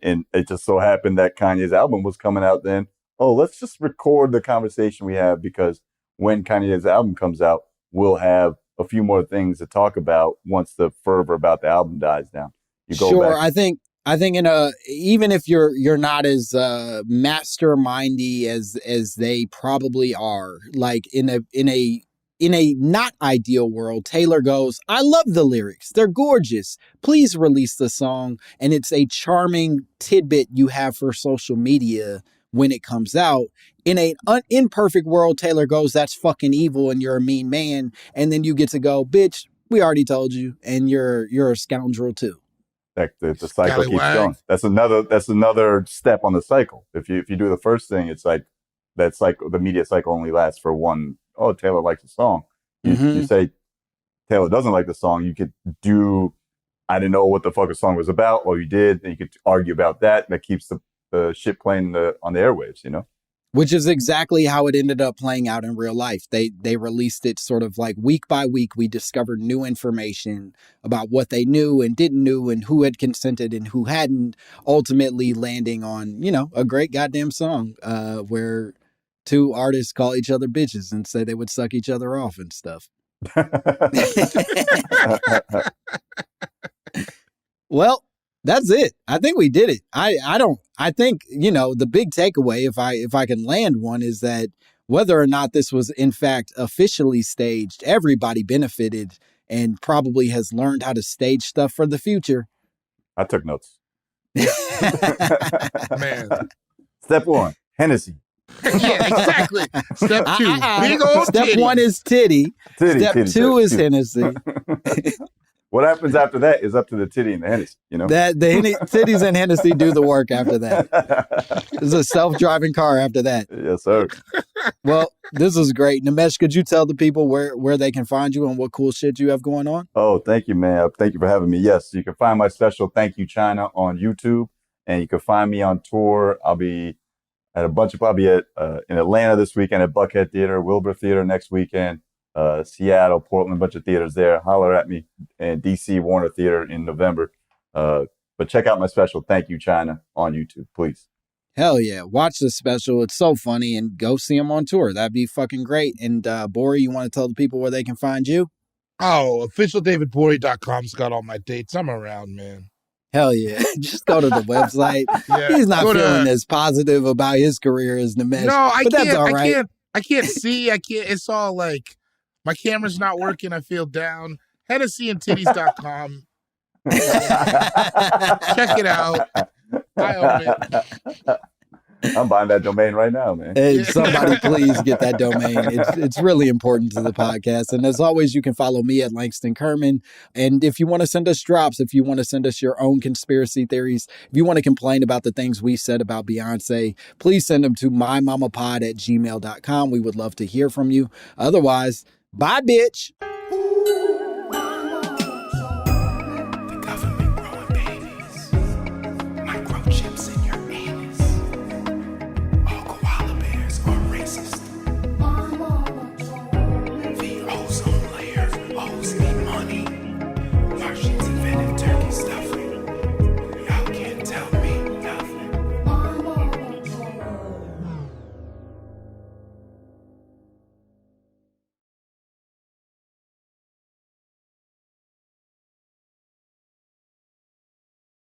And it just so happened that Kanye's album was coming out then. Oh, let's just record the conversation we have, because when Kanye's album comes out, we'll have a few more things to talk about once the fervor about the album dies down. Sure, I think even if you're not as mastermindy as they probably are, like in a not ideal world, Taylor goes, I love the lyrics. They're gorgeous. Please release the song. And it's a charming tidbit you have for social media when it comes out. In an imperfect world, Taylor goes, that's fucking evil and you're a mean man. And then you get to go, bitch, we already told you, and you're a scoundrel too. Like the cycle keeps going. That's another step on the cycle. If you do the first thing, it's like that cycle, the media cycle only lasts for one. Oh, Taylor likes the song. You say Taylor doesn't like the song, you could do, I didn't know what the fuck the song was about. Well, you did, and you could argue about that. And that keeps the shit playing on the airwaves, you know? Which is exactly how it ended up playing out in real life. They released it sort of like week by week. We discovered new information about what they knew and didn't know and who had consented and who hadn't, ultimately landing on, a great goddamn song where two artists call each other bitches and say they would suck each other off and stuff. Well, that's it. I think we did it. I think, the big takeaway, if I can land one, is that whether or not this was in fact officially staged, everybody benefited and probably has learned how to stage stuff for the future. I took notes. Man. Step 1, Hennessy. Yeah, exactly. Step 2, big old Step titty. 1 is titty. Step 2 is Hennessy. What happens after that is up to the titty and the Hennessy, That the titties and Hennessy do the work after that. There's a self-driving car after that. Yes, sir. Well, this is great. Nimesh, could you tell the people where they can find you and what cool shit you have going on? Oh, thank you, man. Thank you for having me. Yes, you can find my special Thank You China on YouTube, and you can find me on tour. I'll be at a bunch of, I'll be at in Atlanta this weekend at Buckhead Theater, Wilbur Theater next weekend, Seattle, Portland, bunch of theaters there. Holler at me, and DC Warner Theater in November. But check out my special Thank You China on YouTube, please. Hell yeah. Watch the special. It's so funny, and go see him on tour. That'd be fucking great. And Bori, you want to tell the people where they can find you? Oh, officialdavidbori.com's got all my dates. I'm around, man. Hell yeah. Just go to the website. Yeah, He's not feeling as positive about his career as Nimesh. No, I but can't. That's all right. I can't see. I can't. It's all like my camera's not working. I feel down. HennessyandTitties.com. Check it out. I own it. I'm buying that domain right now, man. Hey, somebody please get that domain. It's really important to the podcast. And as always, you can follow me at Langston Kerman. And if you want to send us drops, if you want to send us your own conspiracy theories, if you want to complain about the things we said about Beyonce, please send them to mymommapod@gmail.com. We would love to hear from you. Otherwise, bye, bitch.